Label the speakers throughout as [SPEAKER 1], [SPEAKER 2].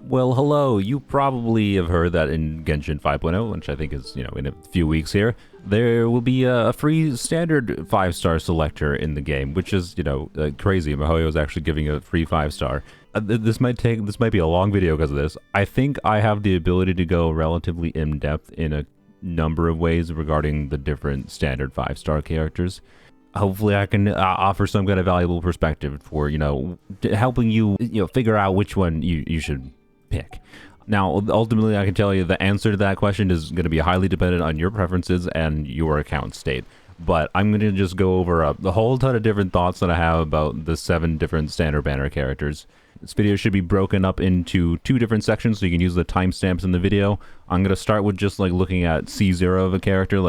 [SPEAKER 1] Well, hello. You probably have heard that in Genshin 5.0, which I think is, in a few weeks here, there will be a free standard 5-star selector in the game, which is, crazy. Mihoyo is actually giving a free 5-star. This might be a long video because of this. I think I have the ability to go relatively in-depth in a number of ways regarding the different standard 5-star characters. Hopefully I can offer some kind of valuable perspective for, helping you, figure out which one you should pick. Now, ultimately, I can tell you the answer to that question is going to be highly dependent on your preferences and your account state. But I'm going to just go over the whole ton of different thoughts that I have about the 7 different standard banner characters. This video should be broken up into 2 different sections, so you can use the timestamps in the video. I'm going to start with just looking at C0 of a character,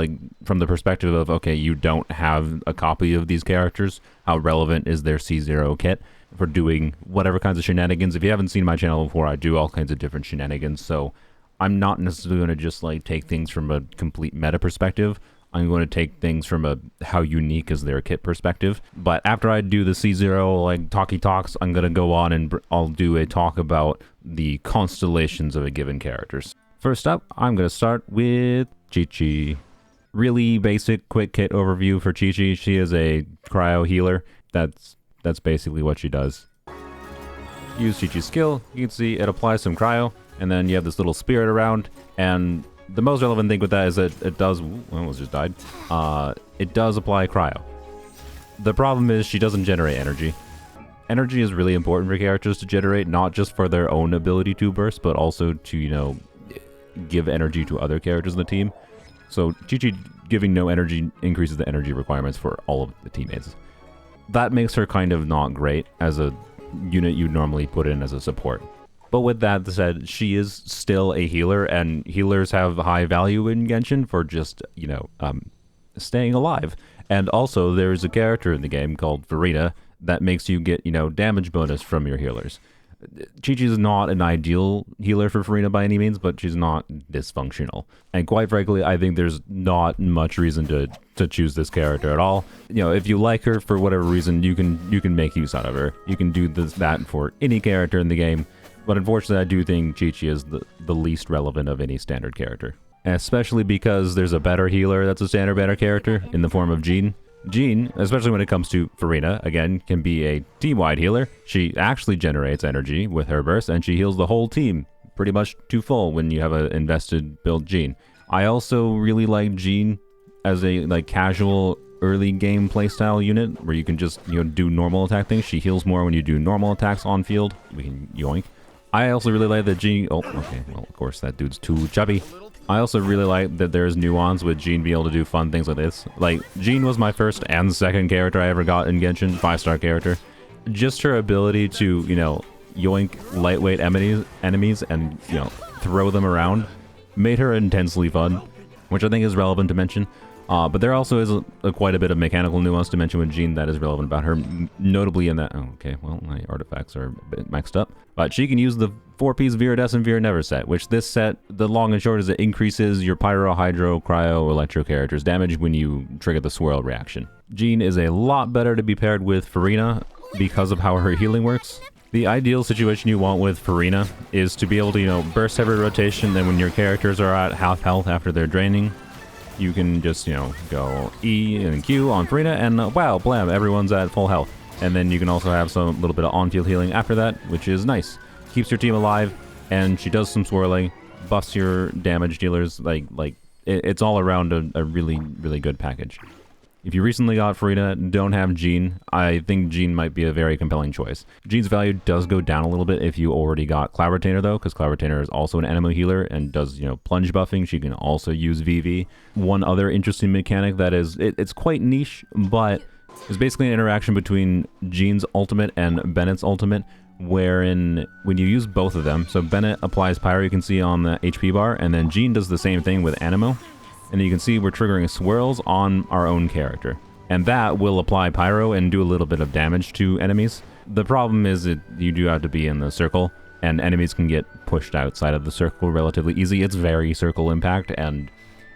[SPEAKER 1] from the perspective of, okay, you don't have a copy of these characters. How relevant is their C0 kit for doing whatever kinds of shenanigans? If you haven't seen my channel before, I do all kinds of different shenanigans, so I'm not necessarily going to just take things from a complete meta perspective. I'm going to take things from a how unique is their kit perspective. But after I do the C0 talky talks, I'm going to go on and I'll do a talk about the constellations of a given characters. First up, I'm going to start with Qiqi. Really basic, quick kit overview for Qiqi. She is a cryo healer. That's basically what she does. Use Qiqi's skill. You can see it applies some cryo, and then you have this little spirit around, and the most relevant thing with that is that it does... I almost just died. It does apply cryo. The problem is she doesn't generate energy. Energy is really important for characters to generate, not just for their own ability to burst, but also to, give energy to other characters in the team. So Qiqi giving no energy increases the energy requirements for all of the teammates. That makes her kind of not great as a unit you normally put in as a support. But with that said, she is still a healer, and healers have high value in Genshin for just, staying alive. And also, there's a character in the game called Farina that makes you get, damage bonus from your healers. Qiqi is not an ideal healer for Farina by any means, but she's not dysfunctional. And quite frankly, I think there's not much reason to choose this character at all. If you like her for whatever reason, you can make use out of her. You can do that for any character in the game. But unfortunately, I do think Qiqi is the least relevant of any standard character. Especially because there's a better healer that's a standard banner character in the form of Jean. Jean, especially when it comes to Farina, again, can be a team-wide healer. She actually generates energy with her burst, and she heals the whole team pretty much to full when you have an invested build Jean. I also really like Jean as a casual early game playstyle unit where you can just do normal attack things. She heals more when you do normal attacks on field. We can yoink. I also really like that Jean... Oh, okay. Well, of course, that dude's too chubby. I also really like that there's nuance with Jean being able to do fun things like this. Jean was my first and second character I ever got in Genshin, 5-star character. Just her ability to, yoink lightweight enemies and, throw them around made her intensely fun, which I think is relevant to mention. But there also is quite a bit of mechanical nuance to mention with Jean that is relevant about her, notably in that... Oh, okay, well, my artifacts are a bit maxed up. But she can use the 4-piece Viridess and Vir Never set, which this set, the long and short is it increases your Pyro, Hydro, Cryo, Electro characters' damage when you trigger the swirl reaction. Jean is a lot better to be paired with Farina because of how her healing works. The ideal situation you want with Farina is to be able to, burst every rotation, then when your characters are at half health after they're draining, you can just, go E and Q on Farina, and wow, blam, everyone's at full health. And then you can also have some little bit of on-field healing after that, which is nice. Keeps your team alive, and she does some swirling, buffs your damage dealers. It's all around a really, really good package. If you recently got Farina, don't have Jean, I think Jean might be a very compelling choice. Jean's value does go down a little bit if you already got Cloud Retainer though, because Cloud Retainer is also an enemy healer and does, plunge buffing. She can also use VV. One other interesting mechanic that is, it's quite niche, but it's basically an interaction between Jean's ultimate and Bennett's ultimate, wherein when you use both of them, so Bennett applies Pyro, you can see on the HP bar, and then Jean does the same thing with Anemo. And you can see we're triggering swirls on our own character. And that will apply Pyro and do a little bit of damage to enemies. The problem is that you do have to be in the circle, and enemies can get pushed outside of the circle relatively easy. It's very circle impact, and,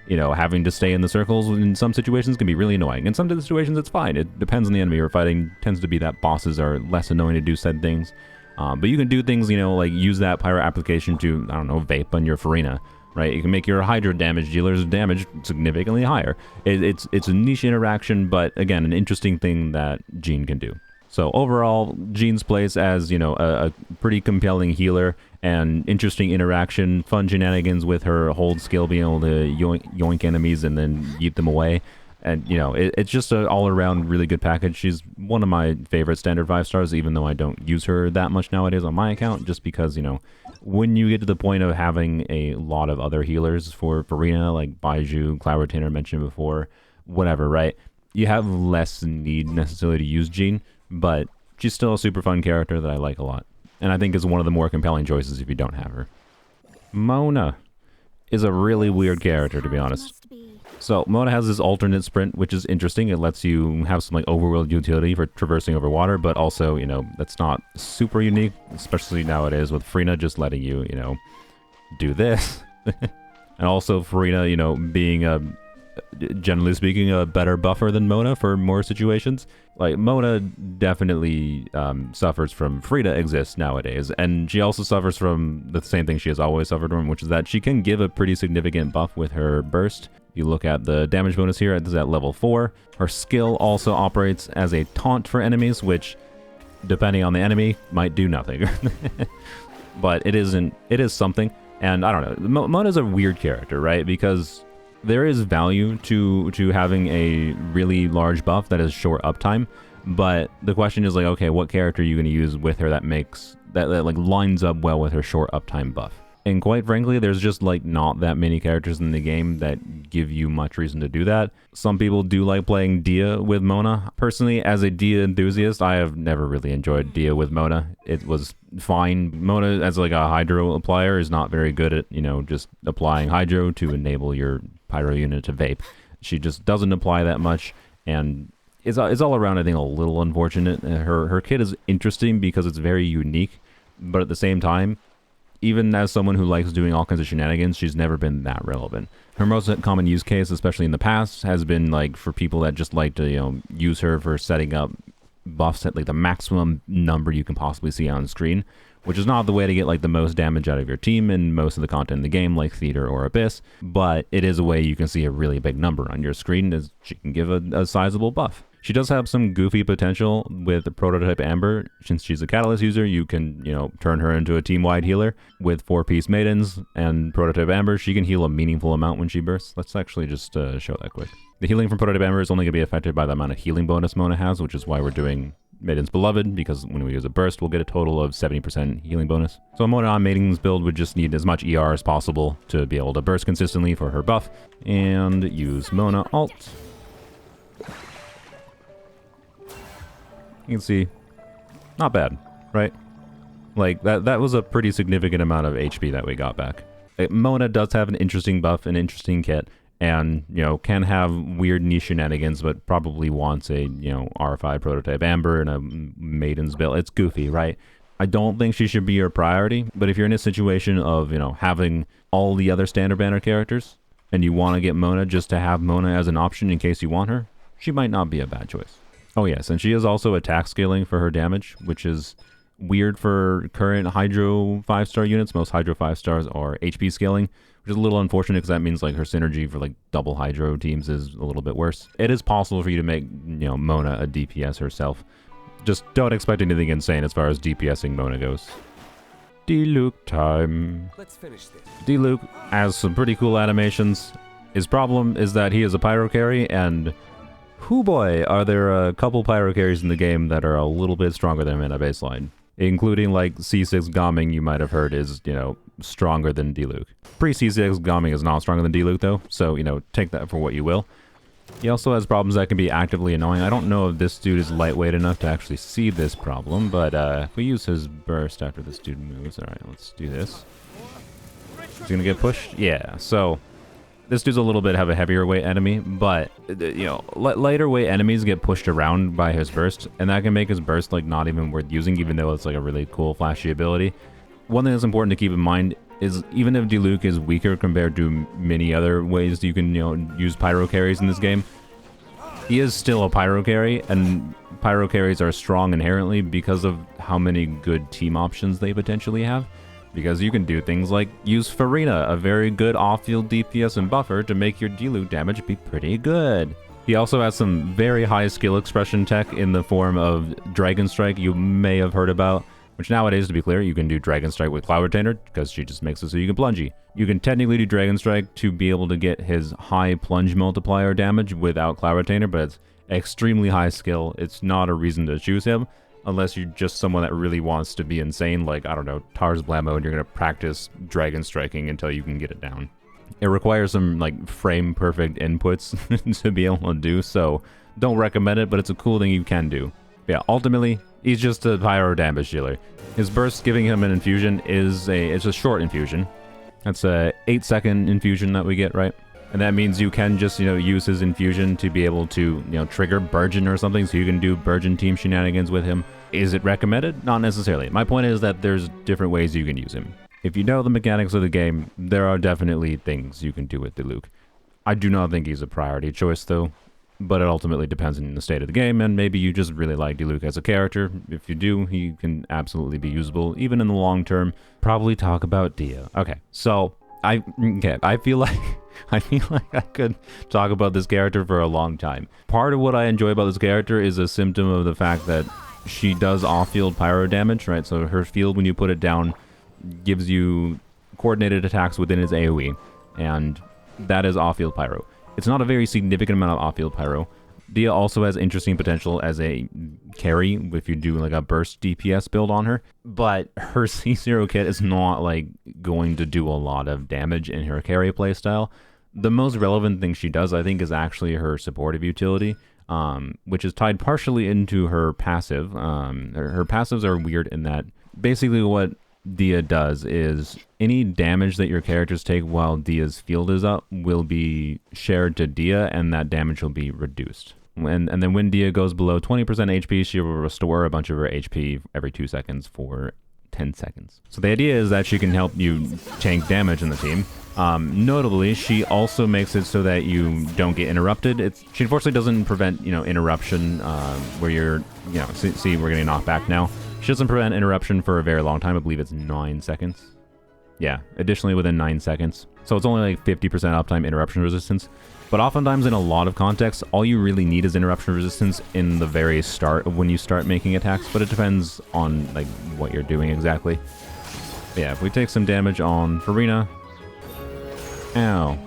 [SPEAKER 1] having to stay in the circles in some situations can be really annoying. In some situations, it's fine. It depends on the enemy you're fighting. It tends to be that bosses are less annoying to do said things. But you can do things, you know, like use that pyro application to, I don't know, vape on your Farina, right? You can make your hydro damage dealer's damage significantly higher. It's a niche interaction, but again, an interesting thing that Jean can do. So overall, Jean's place as, you know, a pretty compelling healer and interesting interaction, fun shenanigans with her hold skill, being able to yoink enemies and then yeet them away. And, you know, it's just an all-around really good package. She's one of my favorite standard 5 stars, even though I don't use her that much nowadays on my account, just because, you know, when you get to the point of having a lot of other healers for Farina, like Baiju, Cloud Retainer mentioned before, whatever, right? You have less need necessarily to use Jean, but she's still a super fun character that I like a lot. And I think is one of the more compelling choices if you don't have her. Mona is a really weird character, to be honest. So Mona has this alternate sprint, which is interesting. It lets you have some like overworld utility for traversing over water, but also, you know, that's not super unique, especially nowadays with Farina just letting you, you know, do this. And also Farina, you know, being a, generally speaking, a better buffer than Mona for more situations. Like, Mona definitely suffers from Frida exists nowadays, and she also suffers from the same thing she has always suffered from, which is that she can give a pretty significant buff with her burst. You look at the damage bonus here, it's at level 4. Her skill also operates as a taunt for enemies, which, depending on the enemy, might do nothing. But it is something, and I don't know, Mona's a weird character, right? Because there is value to having a really large buff that is short uptime, but the question is like, okay, what character are you going to use with her that makes that like lines up well with her short uptime buff? And quite frankly, there's just like not that many characters in the game that give you much reason to do that. Some people do like playing Dehya with Mona. Personally, as a Dehya enthusiast, I have never really enjoyed Dehya with Mona. It was fine. Mona as like a hydro applier is not very good at, you know, just applying hydro to enable your pyro unit to vape. She just doesn't apply that much, and it's all around, I think, a little unfortunate. Her kit is interesting because it's very unique, but at the same time, even as someone who likes doing all kinds of shenanigans, she's never been that relevant. Her most common use case, especially in the past, has been like for people that just like to, you know, use her for setting up buffs at like the maximum number you can possibly see on screen, which is not the way to get like the most damage out of your team in most of the content in the game, like Theater or Abyss, but it is a way you can see a really big number on your screen as she can give a sizable buff. She does have some goofy potential with Prototype Amber. Since she's a Catalyst user, you can, you know, turn her into a team-wide healer. With 4-piece Maidens and Prototype Amber, she can heal a meaningful amount when she bursts. Let's actually just show that quick. The healing from Prototype Amber is only going to be affected by the amount of healing bonus Mona has, which is why we're doing Maiden's Beloved, because when we use a burst, we'll get a total of 70% healing bonus. So Mona on Maiden's build would just need as much ER as possible to be able to burst consistently for her buff, and use Mona ult. You can see, not bad, right? Like, that was a pretty significant amount of HP that we got back. Mona does have an interesting buff, an interesting kit, and, you know, can have weird niche shenanigans, but probably wants a, you know, R5 Prototype Amber and a Maiden's build. It's goofy, right? I don't think she should be your priority, but if you're in a situation of, you know, having all the other standard banner characters, and you want to get Mona just to have Mona as an option in case you want her, she might not be a bad choice. Oh yes, and she is also attack scaling for her damage, which is weird for current Hydro 5-star units. Most Hydro 5-stars are HP scaling, which is a little unfortunate because that means like her synergy for like double Hydro teams is a little bit worse. It is possible for you to make, you know, Mona a DPS herself. Just don't expect anything insane as far as DPSing Mona goes. Diluc time. Let's finish this. Diluc has some pretty cool animations. His problem is that he is a pyro carry, and hoo boy, are there a couple pyro carries in the game that are a little bit stronger than him in a baseline. Including like C6 Gaming, you might have heard, is, you know, stronger than Diluc. Pre-C6 Gaming is not stronger than Diluc though, so, you know, take that for what you will. He also has problems that can be actively annoying. I don't know if this dude is lightweight enough to actually see this problem, but if we use his burst after this dude moves, alright, let's do this. Is he gonna get pushed? Yeah, so this dude's a little bit have a heavier weight enemy, but, you know, lighter weight enemies get pushed around by his burst, and that can make his burst, like, not even worth using, even though it's, like, a really cool, flashy ability. One thing that's important to keep in mind is even if Diluc is weaker compared to many other ways you can, you know, use pyro carries in this game, he is still a pyro carry, and pyro carries are strong inherently because of how many good team options they potentially have. Because you can do things like use Farina, a very good off-field DPS and buffer, to make your Diluc damage be pretty good. He also has some very high skill expression tech in the form of Dragon Strike you may have heard about, which nowadays, to be clear, you can do Dragon Strike with Cloud Retainer, because she just makes it so you can plungy. You can technically do Dragon Strike to be able to get his high plunge multiplier damage without Cloud Retainer, but it's extremely high skill. It's not a reason to choose him, unless you're just someone that really wants to be insane, like, I don't know, Tars Blammo, and you're going to practice Dragon Striking until you can get it down. It requires some, like, frame-perfect inputs to be able to do, so don't recommend it, but it's a cool thing you can do. Yeah, ultimately, he's just a pyro damage dealer. His burst giving him an infusion it's a short infusion. That's a 8-second infusion that we get, right? And that means you can just, use his infusion to be able to, trigger Burgeon or something, so you can do Burgeon team shenanigans with him. Is it recommended? Not necessarily. My point is that there's different ways you can use him. If you know the mechanics of the game, there are definitely things you can do with Diluc. I do not think he's a priority choice, though, but it ultimately depends on the state of the game, and maybe you just really like Diluc as a character. If you do, he can absolutely be usable, even in the long term. Probably talk about Dehya. Okay, so, I feel like I could talk about this character for a long time. Part of what I enjoy about this character is a symptom of the fact that she does off-field pyro damage, right? So her field, when you put it down, gives you coordinated attacks within its AoE, and that is off-field pyro. It's not a very significant amount of off-field pyro. Dehya also has interesting potential as a carry if you do like a burst DPS build on her, but her C0 kit is not like going to do a lot of damage in her carry playstyle. The most relevant thing she does, I think, is actually her supportive utility, which is tied partially into her passive. Her passives are weird in that basically what Dehya does is any damage that your characters take while Dehya's field is up will be shared to Dehya, and that damage will be reduced. And then when Dehya goes below 20% HP, she will restore a bunch of her HP every 2 seconds for 10 seconds. So the idea is that she can help you tank damage in the team. Notably, she also makes it so that you don't get interrupted. She unfortunately doesn't prevent, interruption where you're, see, we're getting knocked back now. She doesn't prevent interruption for a very long time. I believe it's 9 seconds. Yeah, additionally within 9 seconds. So it's only like 50% uptime interruption resistance. But oftentimes in a lot of contexts, all you really need is interruption resistance in the very start of when you start making attacks, but it depends on like what you're doing exactly. But yeah, if we take some damage on Farina. Ow.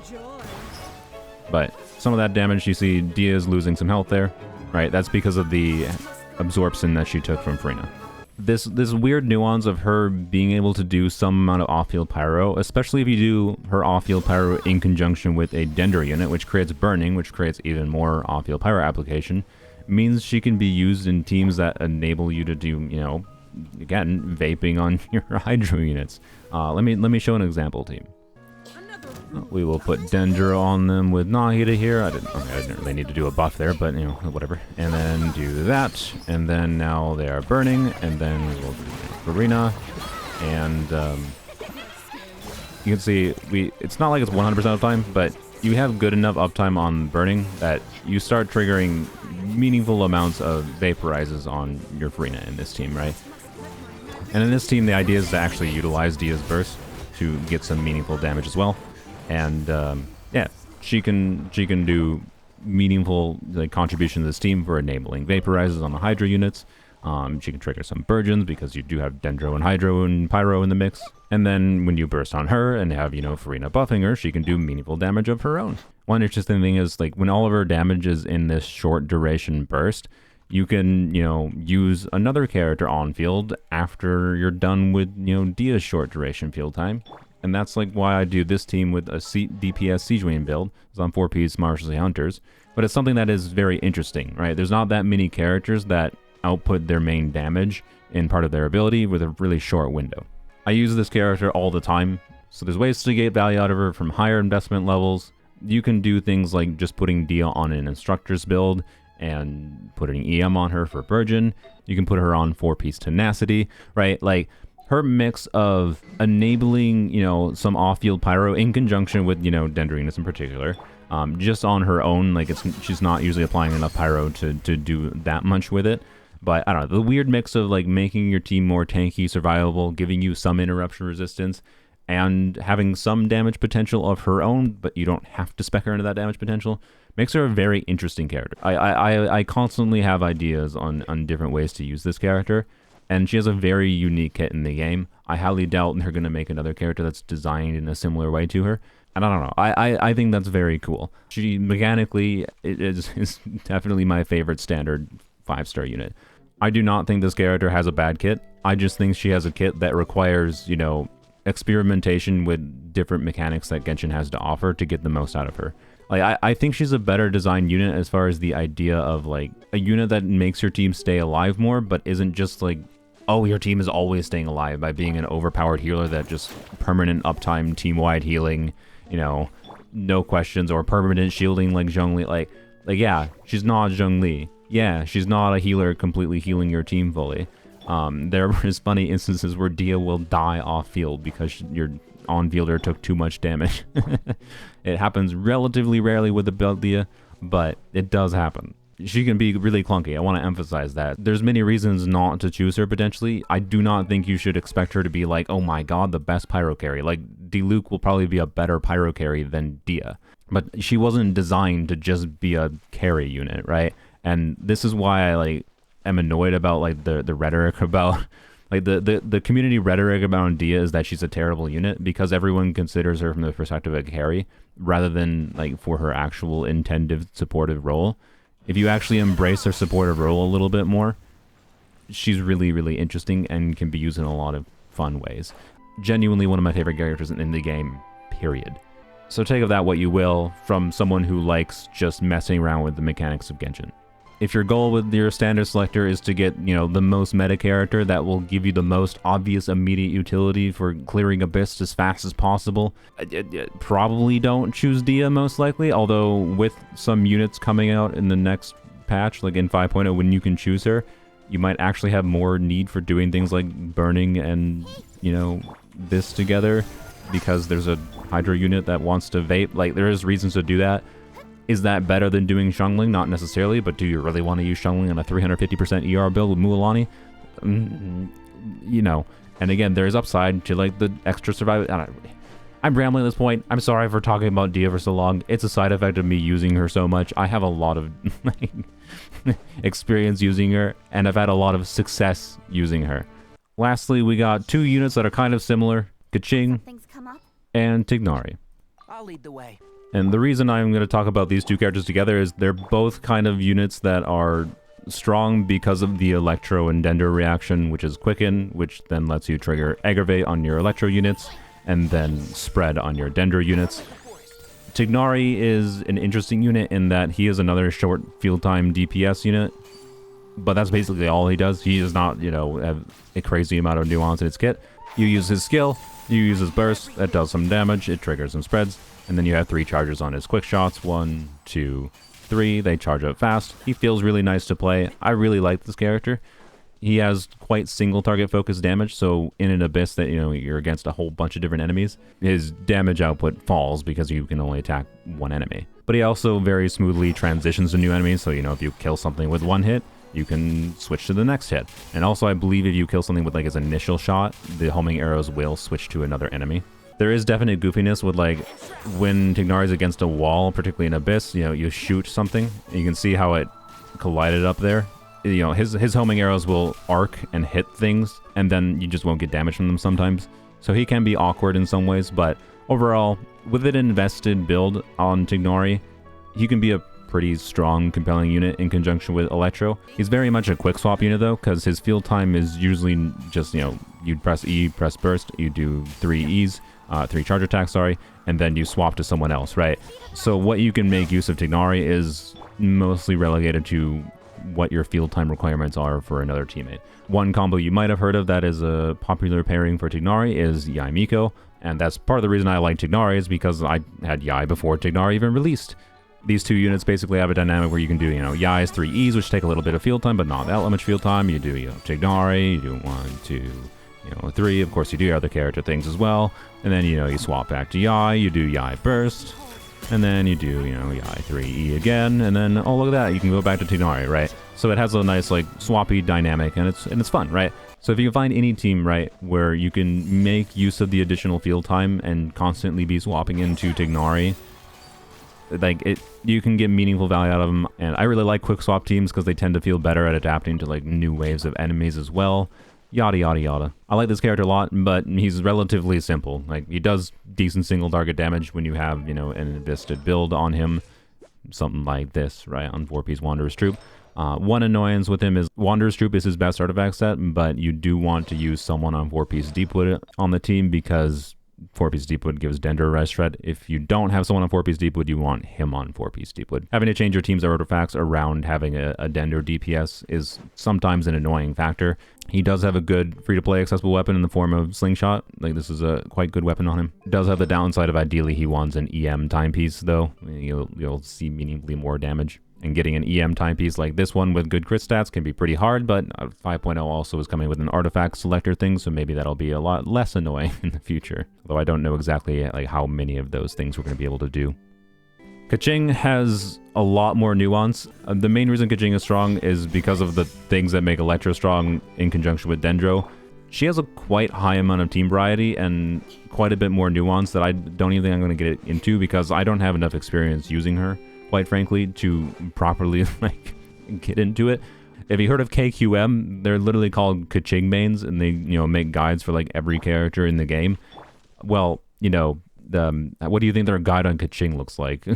[SPEAKER 1] But some of that damage, you see Dehya is losing some health there, right? That's because of the absorption that she took from Farina. This weird nuance of her being able to do some amount of off-field pyro, especially if you do her off-field pyro in conjunction with a Dendro unit, which creates burning, which creates even more off-field pyro application, means she can be used in teams that enable you to do, again, vaping on your Hydro units. Let me show an example team. We will put Dendro on them with Nahida here. I didn't really need to do a buff there, but, whatever. And then do that. And then now they are burning. And then we'll do Farina. And you can see, it's not like it's 100% uptime, but you have good enough uptime on burning that you start triggering meaningful amounts of vaporizes on your Farina in this team, right? And in this team, the idea is to actually utilize Dehya's burst to get some meaningful damage as well. And yeah, she can do meaningful contribution to this team for enabling vaporizes on the Hydro units. She can trigger some Burgeons because you do have Dendro and Hydro and Pyro in the mix. And then when you burst on her and have, Farina buffing her, she can do meaningful damage of her own. One interesting thing is, when all of her damage is in this short duration burst, you can, use another character on field after you're done with, Dehya's short duration field time. And that's why I do this team with a DPS Siege build. It's on 4Ps, Marshals, Hunters. But it's something that is very interesting, right? There's not that many characters that output their main damage in part of their ability with a really short window. I use this character all the time, so there's ways to get value out of her from higher investment levels. You can do things like just putting Dehya on an Instructor's build and putting EM on her for Burgeon. You can put her on 4-piece Tenacity, right? Her mix of enabling, some off-field pyro in conjunction with, Dendro units in particular, just on her own. Like she's not usually applying enough pyro to do that much with it. But I don't know, the weird mix of like making your team more tanky, survivable, giving you some interruption resistance, and having some damage potential of her own, but you don't have to spec her into that damage potential, makes her a very interesting character. I constantly have ideas on different ways to use this character, and she has a very unique kit in the game. I highly doubt they're going to make another character that's designed in a similar way to her. And I don't know, I think that's very cool. She, mechanically, is definitely my favorite standard 5-star unit. I do not think this character has a bad kit. I just think she has a kit that requires, you know, experimentation with different mechanics that Genshin has to offer to get the most out of her. Like, I think she's a better designed unit as far as the idea of, like, a unit that makes your team stay alive more, but isn't just, like, oh, your team is always staying alive by being an overpowered healer that just permanent uptime, team-wide healing, you know, no questions, or permanent shielding like Zhongli. Like, yeah, she's not Zhongli. Yeah, she's not a healer completely healing your team fully. There is funny instances where Dehya will die off-field because your on-fielder took too much damage. It happens relatively rarely with the build Dehya, but it does happen. She can be really clunky. I want to emphasize that. There's many reasons not to choose her potentially. I do not think you should expect her to be like, oh my god, the best pyro carry. Like, Diluc will probably be a better pyro carry than Dehya. But she wasn't designed to just be a carry unit, right? And this is why I like am annoyed about like the rhetoric about like the community rhetoric about Dehya is that she's a terrible unit because everyone considers her from the perspective of a carry rather than like for her actual intended supportive role. If you actually embrace her supportive role a little bit more, she's really, really interesting and can be used in a lot of fun ways. Genuinely one of my favorite characters in the game, period. So take of that what you will from someone who likes just messing around with the mechanics of Genshin. If your goal with your standard selector is to get, you know, the most meta character that will give you the most obvious immediate utility for clearing Abyss as fast as possible, probably don't choose Dehya most likely, although with some units coming out in the next patch, like in 5.0, when you can choose her, you might actually have more need for doing things like burning and, you know, this together, because there's a Hydra unit that wants to vape. Like, there is reasons to do that. Is that better than doing Xiangling? Not necessarily, but do you really want to use Xiangling on a 350% ER build with Mualani? You know, and again, there's upside to like the extra survival. I'm rambling at this point. I'm sorry for talking about Dehya for so long. It's a side effect of me using her so much. I have a lot of experience using her, and I've had a lot of success using her. Lastly, we got two units that are kind of similar, Keqing and Tighnari.
[SPEAKER 2] I'll lead the way.
[SPEAKER 1] And the reason I'm going to talk about these two characters together is they're both kind of units that are strong because of the Electro and Dendro reaction, which is Quicken, which then lets you trigger Aggravate on your Electro units, and then Spread on your Dendro units. Tighnari is an interesting unit in that he is another short field time DPS unit, but that's basically all he does. He does not, you know, have a crazy amount of nuance in his kit. You use his skill, you use his burst, that does some damage, it triggers some spreads, and then you have 3 charges on his quick shots. 1, 2, 3. They charge up fast. He feels really nice to play. I really like this character. He has quite single target focused damage, so in an Abyss that, you know, you're against a whole bunch of different enemies, his damage output falls because you can only attack one enemy. But he also very smoothly transitions to new enemies, so, you know, if you kill something with 1 hit, you can switch to the next hit. And also, I believe if you kill something with like his initial shot, the homing arrows will switch to another enemy. There is definite goofiness with like when Tighnari is against a wall, particularly in Abyss, you know, you shoot something, and you can see how it collided up there. You know, his homing arrows will arc and hit things, and then you just won't get damage from them sometimes. So he can be awkward in some ways, but overall, with an invested build on Tighnari, he can be a pretty strong, compelling unit in conjunction with Electro. He's very much a quick swap unit though, because his field time is usually just, you know, you'd press E, press burst, you do 3 E's, 3 charge attacks, sorry, and then you swap to someone else, right? So what you can make use of Tighnari is mostly relegated to what your field time requirements are for another teammate. One combo you might have heard of that is a popular pairing for Tighnari is Yai Miko, and that's part of the reason I like Tighnari is because I had Yai before Tighnari even released. These two units basically have a dynamic where you can do, you know, Yai's 3 E's, which take a little bit of field time, but not that much field time. You do, you know, Tighnari, you do 1, 2, you know, 3. Of course, you do your other character things as well. And then, you know, you swap back to Yai, you do Yai burst, And then you do, you know, I3E again, and then, oh, look at that, you can go back to Tighnari, right? So it has a nice, like, swappy dynamic, and it's fun, right? So if you can find any team, right, where you can make use of the additional field time and constantly be swapping into Tighnari, like, you can get meaningful value out of them. And I really like quick swap teams because they tend to feel better at adapting to, like, new waves of enemies as well. Yada, yada, yada. I like this character a lot, but he's relatively simple. Like, he does decent single target damage when you have, you know, an invested build on him. Something like this, right, on 4-piece Wanderer's Troop. One annoyance with him is Wanderer's Troop is his best artifact set, but you do want to use someone on 4-piece Deepwood on the team because 4-piece Deepwood gives Dendro Rise Shred. If you don't have someone on 4-piece Deepwood, you want him on 4-piece Deepwood. Having to change your team's artifacts around having a Dendro DPS is sometimes an annoying factor. He does have a good free-to-play accessible weapon in the form of Slingshot. Like, this is a quite good weapon on him. Does have the downside of ideally he wants an EM timepiece, though. You'll see meaningfully more damage. And getting an EM timepiece like this one with good crit stats can be pretty hard, but 5.0 also is coming with an artifact selector thing, so maybe that'll be a lot less annoying in the future. Although I don't know exactly like how many of those things we're going to be able to do. Keqing has a lot more nuance. The main reason Keqing is strong is because of the things that make Electro strong in conjunction with Dendro. She has a quite high amount of team variety and quite a bit more nuance that I don't even think I'm going to get into because I don't have enough experience using her, quite frankly, to properly like get into it. If you heard of KQM, they're literally called Keqing mains, and they, you know, make guides for like every character in the game. Well, you know, what do you think their guide on Keqing looks like?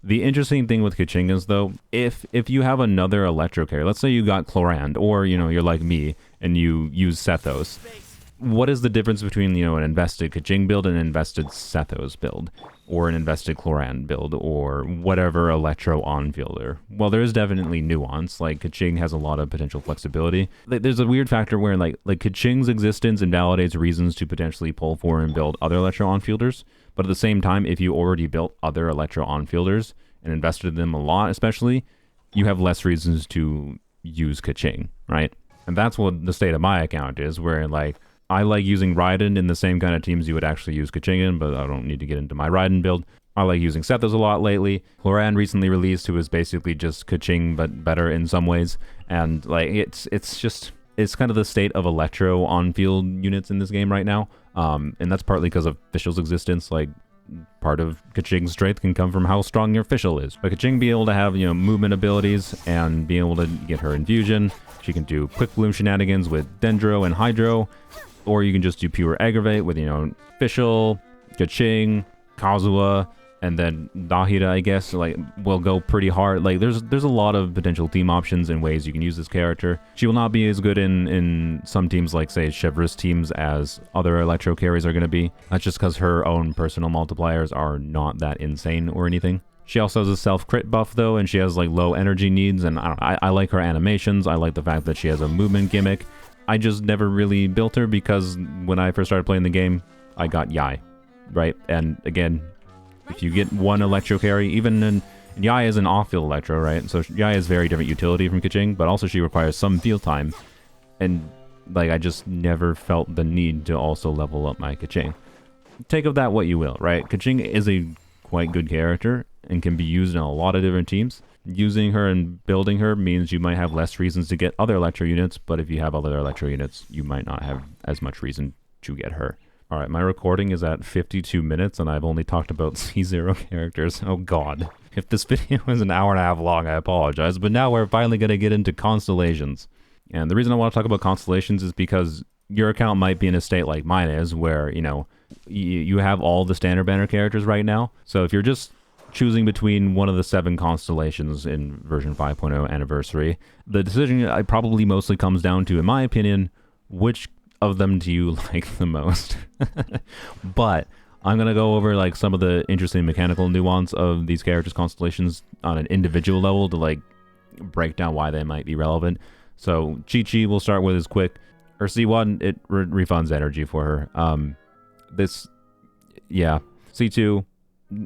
[SPEAKER 1] The interesting thing with Keqing is, though, if you have another Electro carrier, let's say you got Chlorand, or, you know, you're like me, and you use Sethos, what is the difference between, you know, an invested Keqing build and an invested Sethos build? Or an invested Chlorand build, or whatever Electro on-fielder? Well, there is definitely nuance. Like, Keqing has a lot of potential flexibility. There's a weird factor where, like Keqing's existence invalidates reasons to potentially pull for and build other Electro on-fielders. But at the same time, if you already built other Electro on-fielders and invested in them a lot, especially, you have less reasons to use Keqing, right? And that's what the state of my account is, where, like, I like using Raiden in the same kind of teams you would actually use Keqing in, but I don't need to get into my Raiden build. I like using Sethos a lot lately. Chlorand recently released, who is basically just Keqing, but better in some ways. And, like, it's kind of the state of Electro on-field units in this game right now. And that's partly because of Fischl's existence. Like, part of Keqing's strength can come from how strong your Fischl is. But Keqing be able to have, you know, movement abilities and be able to get her infusion. She can do quick bloom shenanigans with Dendro and Hydro. Or you can just do pure aggravate with, you know, Fischl, Keqing, Kazuha, and then Dahira, I guess, like, will go pretty hard. Like, there's a lot of potential team options and ways you can use this character. She will not be as good in some teams like, say, Chevra's teams as other Electro carries are going to be. That's just because her own personal multipliers are not that insane or anything. She also has a self-crit buff, though, and she has, like, low energy needs, and I like her animations. I like the fact that she has a movement gimmick. I just never really built her because when I first started playing the game, I got Yai, right? And again, if you get one Electro carry, even Yai is an off-field Electro, right? So Yai has very different utility from Keqing, but also she requires some field time. And, like, I just never felt the need to also level up my Keqing. Take of that what you will, right? Keqing is a quite good character and can be used in a lot of different teams. Using her and building her means you might have less reasons to get other Electro units, but if you have other Electro units, you might not have as much reason to get her. Alright, my recording is at 52 minutes, and I've only talked about C0 characters. Oh god. If this video is an hour and a half long, I apologize, but now we're finally going to get into Constellations. And the reason I want to talk about Constellations is because your account might be in a state like mine is, where, you know, you have all the standard banner characters right now. So if you're just choosing between one of the 7 constellations in version 5.0 anniversary, the decision probably mostly comes down to, in my opinion, which of them do you like the most? But I'm going to go over, like, some of the interesting mechanical nuance of these characters' constellations on an individual level to, like, break down why they might be relevant. So Qiqi we'll start with is quick. Her C1, it refunds energy for her. C2,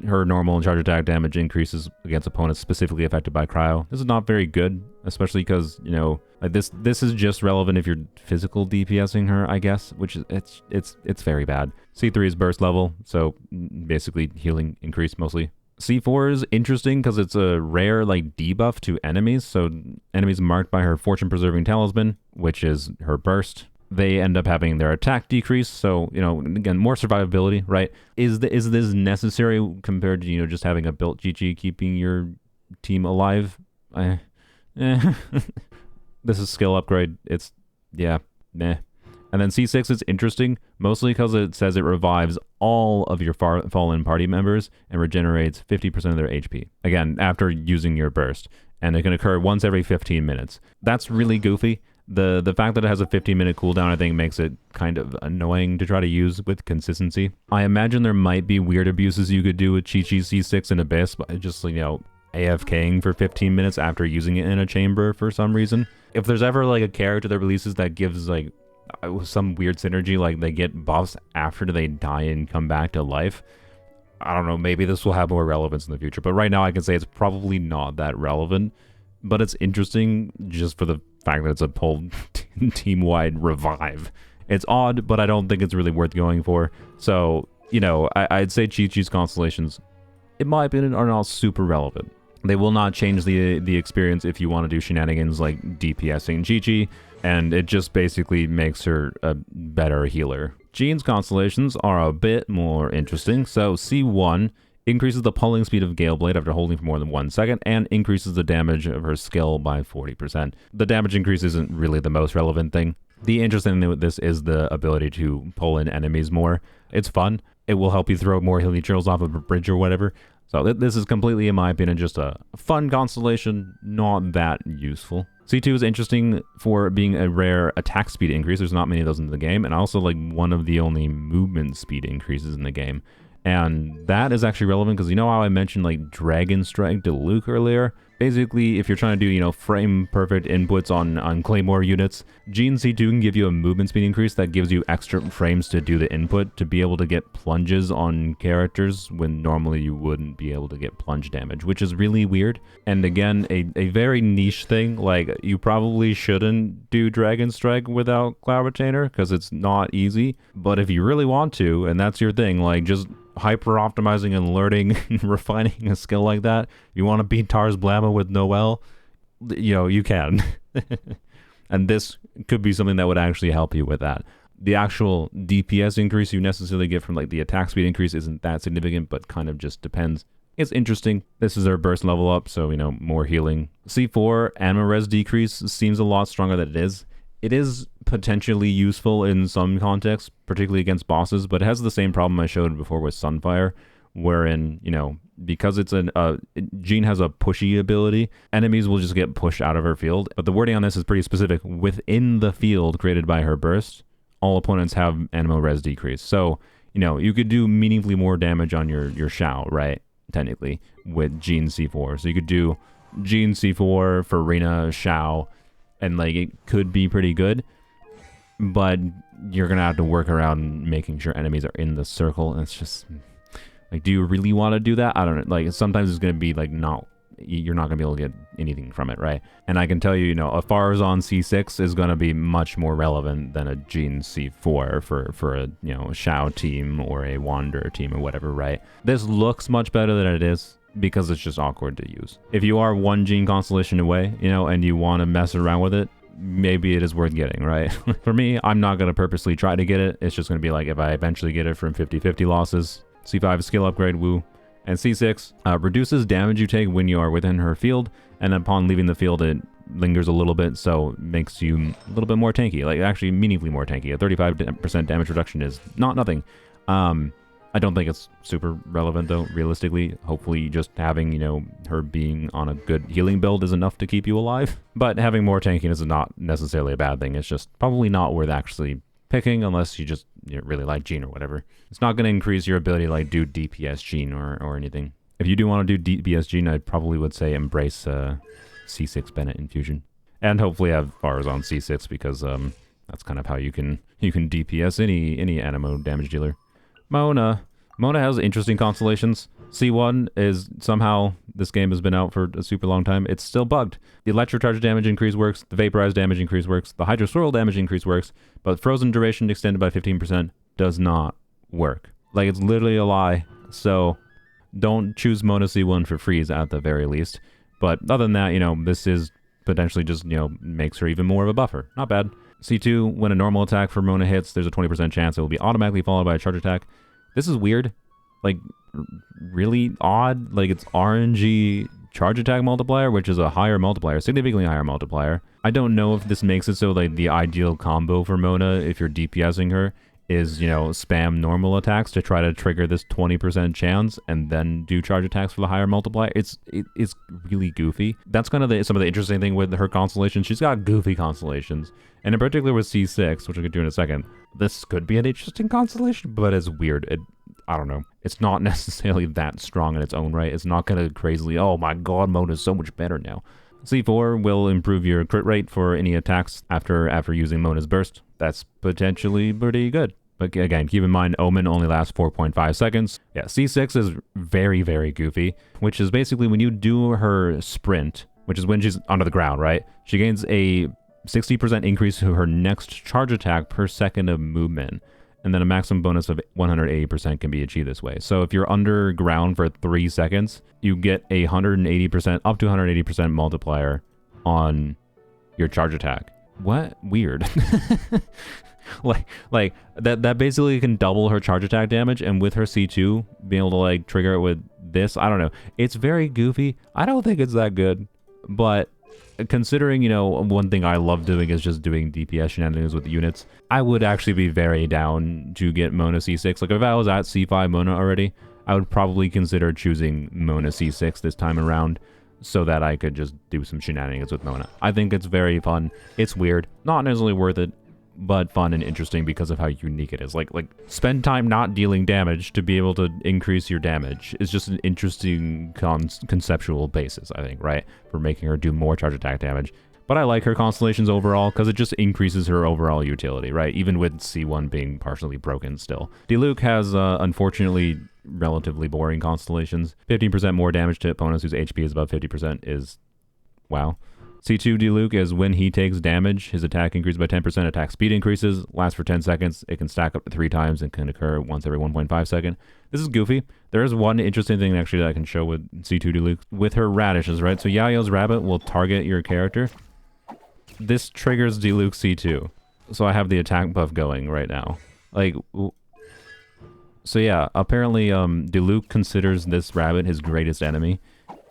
[SPEAKER 1] her normal and charge attack damage increases against opponents specifically affected by cryo. This is not very good, especially because, you know, like this is just relevant if you're physical DPSing her, I guess, which is it's very bad. C3 is burst level, so basically healing increase mostly. C4 is interesting because it's a rare like debuff to enemies, so enemies marked by her fortune preserving talisman, which is her burst, they end up having their attack decrease, so, you know, again, more survivability, right? Is this necessary compared to, you know, just having a built Qiqi keeping your team alive? This is skill upgrade. It's, yeah, meh. And then C6 is interesting, mostly because it says it revives all of your fallen party members and regenerates 50% of their HP. Again, after using your burst. And it can occur once every 15 minutes. That's really goofy. The fact that it has a 15-minute cooldown, I think, makes it kind of annoying to try to use with consistency. I imagine there might be weird abuses you could do with Qiqi C6 and Abyss, but just, you know, AFKing for 15 minutes after using it in a chamber for some reason. If there's ever, like, a character that releases that gives, like, some weird synergy, like they get buffs after they die and come back to life, I don't know, maybe this will have more relevance in the future. But right now I can say it's probably not that relevant. But it's interesting just for the fact that it's a whole team-wide revive. It's odd, but I don't think it's really worth going for. So, you know, I'd say Qiqi's Constellations, in my opinion, are not super relevant. They will not change the experience if you want to do shenanigans like DPSing Qiqi, and it just basically makes her a better healer. Jean's Constellations are a bit more interesting. So C1 increases the pulling speed of Galeblade after holding for more than 1 second, and increases the damage of her skill by 40%. The damage increase isn't really the most relevant thing. The interesting thing with this is the ability to pull in enemies more. It's fun. It will help you throw more healing chills off of a bridge or whatever. So this is completely, in my opinion, just a fun constellation, not that useful. C2 is interesting for being a rare attack speed increase. There's not many of those in the game, and also like one of the only movement speed increases in the game. And that is actually relevant because you know how I mentioned like Dragon Strike Diluc earlier? Basically, if you're trying to do, you know, frame perfect inputs on Claymore units, Gene C2 can give you a movement speed increase that gives you extra frames to do the input to be able to get plunges on characters when normally you wouldn't be able to get plunge damage, which is really weird. And again, a very niche thing, like you probably shouldn't do Dragon Strike without Cloud Retainer because it's not easy. But if you really want to, and that's your thing, like just hyper optimizing and learning and refining a skill like that, you want to beat Tars Blammo with Noelle, you know, you can. And this could be something that would actually help you with that. The actual DPS increase you necessarily get from like the attack speed increase isn't that significant, but kind of just depends. It's interesting. This is their burst level up, so, you know, more healing. C4 Anima Res decrease seems a lot stronger than it is. It is potentially useful in some contexts, particularly against bosses, but it has the same problem I showed before with Sunfire, wherein, you know, because it's Jean has a pushy ability, enemies will just get pushed out of her field. But the wording on this is pretty specific. Within the field created by her burst, all opponents have Anima Res decrease. So, you know, you could do meaningfully more damage on your Xiao, right? Technically, with Jean C4. So you could do Jean C4 for Rina, Xiao, and like it could be pretty good, but you're gonna have to work around making sure enemies are in the circle, and it's just like, do you really want to do that? I don't know. Like sometimes it's gonna be like you're not gonna be able to get anything from it, right? And I can tell you, you know, a Farazan C6 is gonna be much more relevant than a Jean C4 for a, you know, a Xiao team or a Wanderer team or whatever, right? This looks much better than it is, because it's just awkward to use. If you are one Gene Constellation away, you know, and you want to mess around with it, maybe it is worth getting, right? For me, I'm not going to purposely try to get it. It's just going to be like if I eventually get it from 50-50 losses. C5 skill upgrade, woo. And C6 reduces damage you take when you are within her field, and upon leaving the field, it lingers a little bit, so makes you a little bit more tanky, like actually meaningfully more tanky. A 35% damage reduction is not nothing. I don't think it's super relevant though, realistically. Hopefully just having, you know, her being on a good healing build is enough to keep you alive. But having more tankiness is not necessarily a bad thing. It's just probably not worth actually picking unless you just, you know, really like Jean or whatever. It's not going to increase your ability to like do DPS Jean or anything. If you do want to do DPS Jean, I probably would say embrace C6 Bennett Infusion. And hopefully have Farazan C6 because that's kind of how you can DPS any animo damage dealer. Mona has interesting constellations. C1 is somehow, this game has been out for a super long time, it's still bugged. The electrocharge damage increase works, the vaporized damage increase works, the hydro swirl damage increase works, but frozen duration extended by 15% does not work. Like, it's literally a lie. So don't choose Mona C1 for freeze at the very least. But other than that, you know, this is potentially just, you know, makes her even more of a buffer. Not bad. C2, when a normal attack for Mona hits, there's a 20% chance it will be automatically followed by a charge attack. This is weird. Like, really odd. Like, it's RNG charge attack multiplier, which is a higher multiplier, significantly higher multiplier. I don't know if this makes it so, like, the ideal combo for Mona, if you're DPSing her, is, you know, spam normal attacks to try to trigger this 20% chance and then do charge attacks for the higher multiplier. It's really goofy. That's kind of some of the interesting thing with her constellations. She's got goofy constellations. And in particular with C6, which I could do in a second, this could be an interesting constellation, but it's weird. I don't know. It's not necessarily that strong in its own right. It's not going to crazily, oh my god, Mona's so much better now. C4 will improve your crit rate for any attacks after using Mona's burst. That's potentially pretty good. But again, keep in mind, Omen only lasts 4.5 seconds. Yeah, C6 is very, very goofy, which is basically when you do her sprint, which is when she's under the ground, right? She gains a 60% increase to her next charge attack per second of movement. And then a maximum bonus of 180% can be achieved this way. So if you're underground for 3 seconds, you get a 180%, up to 180% multiplier on your charge attack. What? Weird. like that basically can double her charge attack damage, and with her C2 being able to like trigger it with this, I don't know. It's very goofy. I don't think it's that good, but considering, you know, one thing I love doing is just doing DPS shenanigans with the units, I would actually be very down to get Mona C6. Like, if I was at C5 Mona already, I would probably consider choosing Mona C6 this time around so that I could just do some shenanigans with Mona. I think it's very fun. It's weird. Not necessarily worth it, but fun and interesting because of how unique it is. Like spend time not dealing damage to be able to increase your damage. It's just an interesting conceptual basis, I think, right? For making her do more charge attack damage. But I like her constellations overall because it just increases her overall utility, right? Even with C1 being partially broken still. Diluc has, unfortunately, relatively boring constellations. 15% more damage to opponents whose HP is above 50% is... wow. C2 Diluc is when he takes damage, his attack increases by 10%, attack speed increases, lasts for 10 seconds, it can stack up to 3 times and can occur once every 1.5 seconds. This is goofy. There is one interesting thing actually that I can show with C2 Diluc. With her radishes, right? So Yayo's rabbit will target your character. This triggers Diluc C2. So I have the attack buff going right now. Like, so yeah, apparently Diluc considers this rabbit his greatest enemy,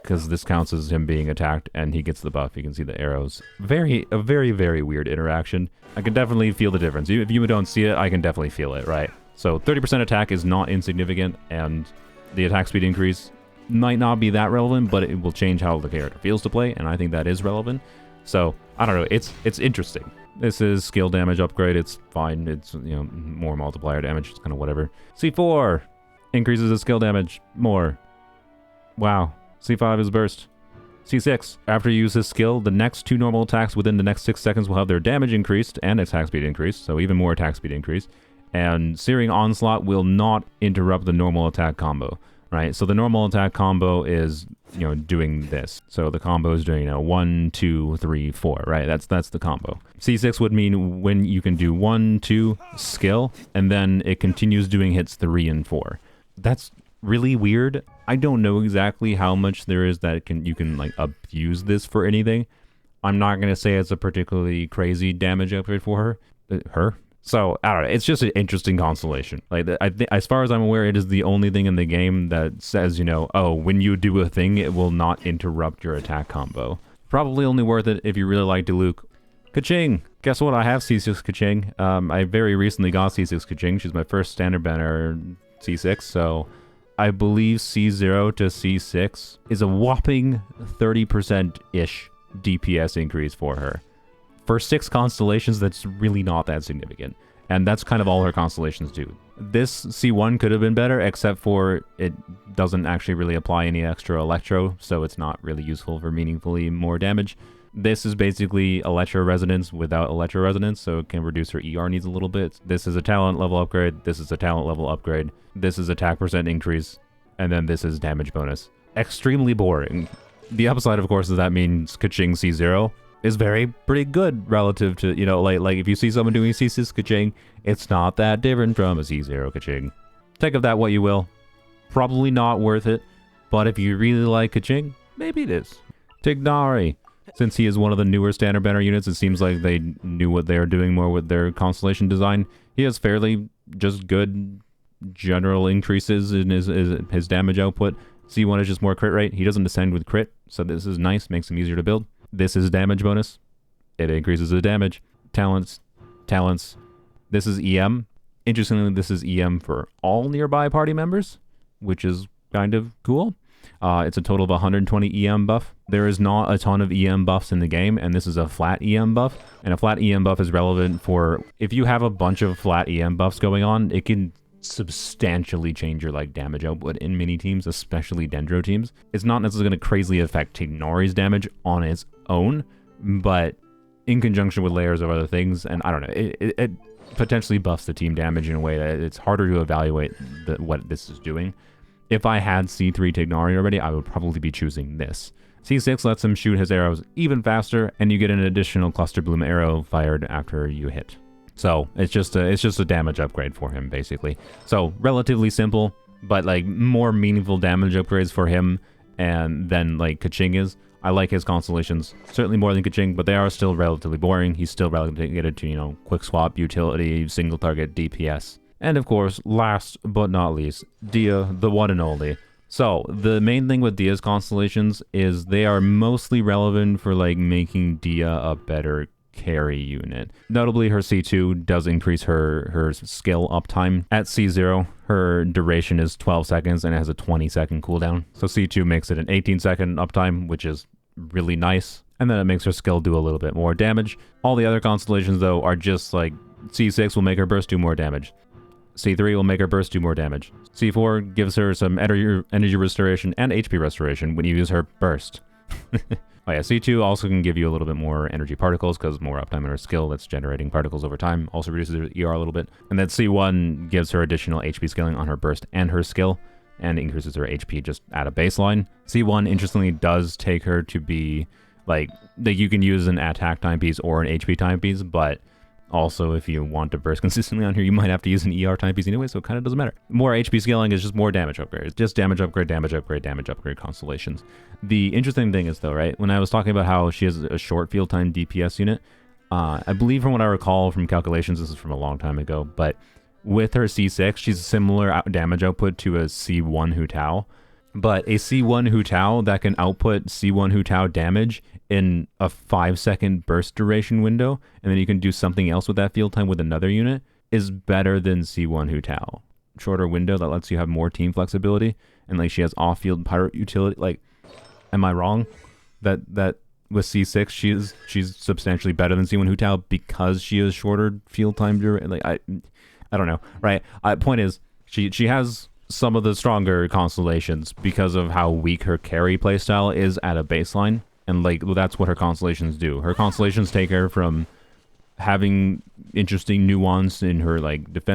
[SPEAKER 1] because this counts as him being attacked and he gets the buff. You can see the arrows. A very, very weird interaction. I can definitely feel the difference. If you don't see it, I can definitely feel it, right? So 30% attack is not insignificant, and the attack speed increase might not be that relevant, but it will change how the character feels to play, and I think that is relevant. So, I don't know, it's interesting. This is skill damage upgrade, it's fine, it's, you know, more multiplier damage, it's kind of whatever. C4 increases the skill damage more. Wow. C5 is burst. C6. After you use this skill, the next 2 normal attacks within the next 6 seconds will have their damage increased and attack speed increased, so even more attack speed increase. And Searing Onslaught will not interrupt the normal attack combo, right? So the normal attack combo is, you know, doing this. So the combo is doing, you know, 1, 2, 3, 4, right? That's the combo. C6 would mean when you can do 1, 2, skill, and then it continues doing hits 3 and 4. That's really weird. I don't know exactly how much there is that you can like abuse this for anything. I'm not gonna say it's a particularly crazy damage upgrade for her. So I don't know. It's just an interesting constellation. Like, as far as I'm aware, it is the only thing in the game that says, you know, oh, when you do a thing, it will not interrupt your attack combo. Probably only worth it if you really like Diluc. Keqing. Guess what? I have C6 Keqing. I very recently got C6 Keqing. She's my first standard banner C6, so I believe C0 to C6 is a whopping 30%-ish DPS increase for her. For 6 constellations, that's really not that significant. And that's kind of all her constellations do. This C1 could have been better, except for it doesn't actually really apply any extra electro, so it's not really useful for meaningfully more damage. This is basically Electro Resonance without Electro Resonance, so it can reduce her ER needs a little bit. This is a talent level upgrade. This is a talent level upgrade. This is attack percent increase. and then this is damage bonus. Extremely boring. The upside, of course, is that means Keqing C0 is pretty good relative to, you know, like if you see someone doing C6 Keqing, it's not that different from a C0 Keqing. Take of that what you will. Probably not worth it, but if you really like Keqing, maybe it is. Tighnari. Since he is one of the newer standard banner units, it seems like they knew what they were doing more with their constellation design. He has fairly just good general increases in his damage output. C1 is just more crit rate. He doesn't descend with crit, so this is nice, makes him easier to build. This is damage bonus. It increases the damage. Talents. This is EM. Interestingly, this is EM for all nearby party members, which is kind of cool. It's a total of 120 EM buff. There is not a ton of EM buffs in the game, and this is a flat EM buff. And a flat EM buff is relevant for if you have a bunch of flat EM buffs going on, it can substantially change your damage output in mini teams, especially Dendro teams. It's not necessarily going to crazily affect Tighnari's damage on its own, but in conjunction with layers of other things, and I don't know, it potentially buffs the team damage in a way that it's harder to evaluate what this is doing. If I had C3 Tighnari already, I would probably be choosing this. C6 lets him shoot his arrows even faster, and you get an additional cluster bloom arrow fired after you hit. So it's just a damage upgrade for him, basically. So relatively simple, but more meaningful damage upgrades for him and than Keqing is. I like his constellations certainly more than Keqing, but they are still relatively boring. He's still relegated to, you know, quick swap, utility, single target, DPS. And of course, last but not least, Dehya, the one and only. So the main thing with Dehya's constellations is they are mostly relevant for making Dehya a better carry unit. Notably, her C2 does increase her skill uptime. At C0, her duration is 12 seconds and it has a 20-second cooldown. So C2 makes it an 18-second uptime, which is really nice. And then it makes her skill do a little bit more damage. All the other constellations, though, are just C6 will make her burst do more damage. C3 will make her burst do more damage. C4 gives her some energy restoration and HP restoration when you use her burst. Oh yeah, C2 also can give you a little bit more energy particles because more uptime in her skill that's generating particles over time. Also reduces her ER a little bit. And then C1 gives her additional HP scaling on her burst and her skill and increases her HP just at a baseline. C1, interestingly, does take her to be that you can use an attack timepiece or an HP timepiece, but also, if you want to burst consistently on here, you might have to use an ER timepiece anyway, so it kind of doesn't matter. More HP scaling is just more damage upgrade. It's just damage upgrade, damage upgrade, damage upgrade constellations. The interesting thing is, though, right, when I was talking about how she has a short field time DPS unit, I believe from what I recall from calculations, this is from a long time ago, but with her C6, she's a similar damage output to a C1 Hu Tao. But a C1 Hu Tao that can output C1 Hu Tao damage in a 5-second burst duration window, and then you can do something else with that field time with another unit, is better than C1 Hu Tao. Shorter window that lets you have more team flexibility, and she has off-field pirate utility. Am I wrong? That with C6 she's substantially better than C1 Hu Tao because she has shorter field time duration. I don't know, right? Point is, she has some of the stronger constellations because of how weak her carry playstyle is at a baseline. And that's what her constellations do. Her constellations take her from having interesting nuance in her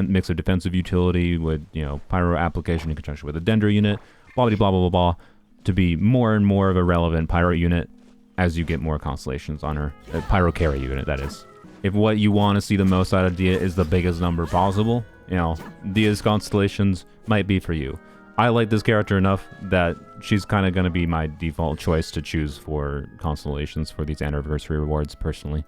[SPEAKER 1] mix of defensive utility with, you know, pyro application in conjunction with a Dendro unit, blah blah blah blah blah, to be more and more of a relevant pyro unit as you get more constellations on her. A pyro carry unit, that is. If what you want to see the most out of Dehya is the biggest number possible, you know, Dehya's constellations might be for you. I like this character enough that she's kind of going to be my default choice to choose for constellations for these anniversary rewards, personally.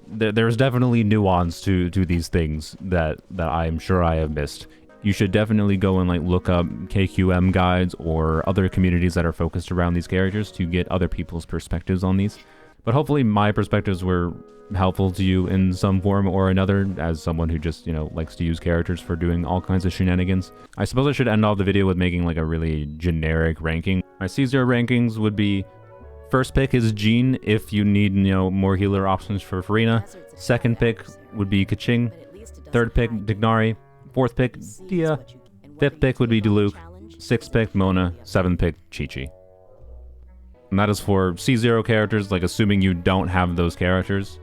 [SPEAKER 1] There's definitely nuance to these things that I'm sure I have missed. You should definitely go and look up KQM guides or other communities that are focused around these characters to get other people's perspectives on these. But hopefully my perspectives were helpful to you in some form or another, as someone who just, you know, likes to use characters for doing all kinds of shenanigans. I suppose I should end off the video with making a really generic ranking. My C0 rankings would be: first pick is Jean if you need, you know, more healer options for Farina. Second pick would be Keqing. Third pick, Tighnari. Fourth pick, Dehya. Fifth pick would be Diluc. Sixth pick, Mona. Seventh pick, Qiqi. And that is for C0 characters, assuming you don't have those characters.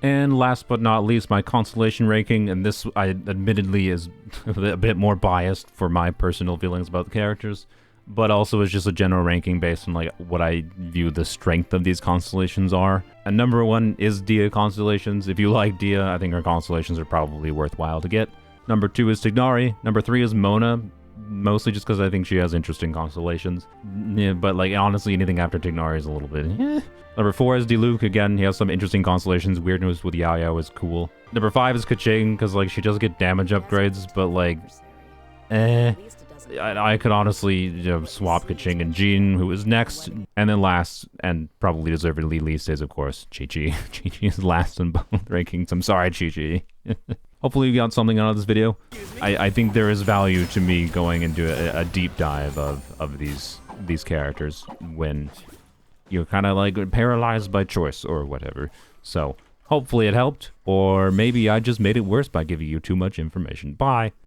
[SPEAKER 1] And last but not least, my constellation ranking, and this I admittedly is a bit more biased for my personal feelings about the characters, but also is just a general ranking based on like what I view the strength of these constellations are. And number 1 is Dehya constellations. If you like Dehya, I think her constellations are probably worthwhile to get. Number 2 is Tighnari. Number 3 is Mona, mostly just because I think she has interesting constellations. Yeah, but like honestly, anything after Tighnari is a little bit Number 4 is Diluc. Again, he has some interesting constellations. Weirdness with Yao is cool. Number 5 is Keqing, because like she does get damage upgrades, but like, I could honestly swap Keqing and Jean, who is next. And then last, and probably deservedly least, is of course Qiqi. Qiqi is last in both rankings. I'm sorry, Qiqi. Hopefully you got something out of this video. I think there is value to me going into a deep dive of these characters when you're kind of like paralyzed by choice or whatever. So hopefully it helped, or maybe I just made it worse by giving you too much information. Bye.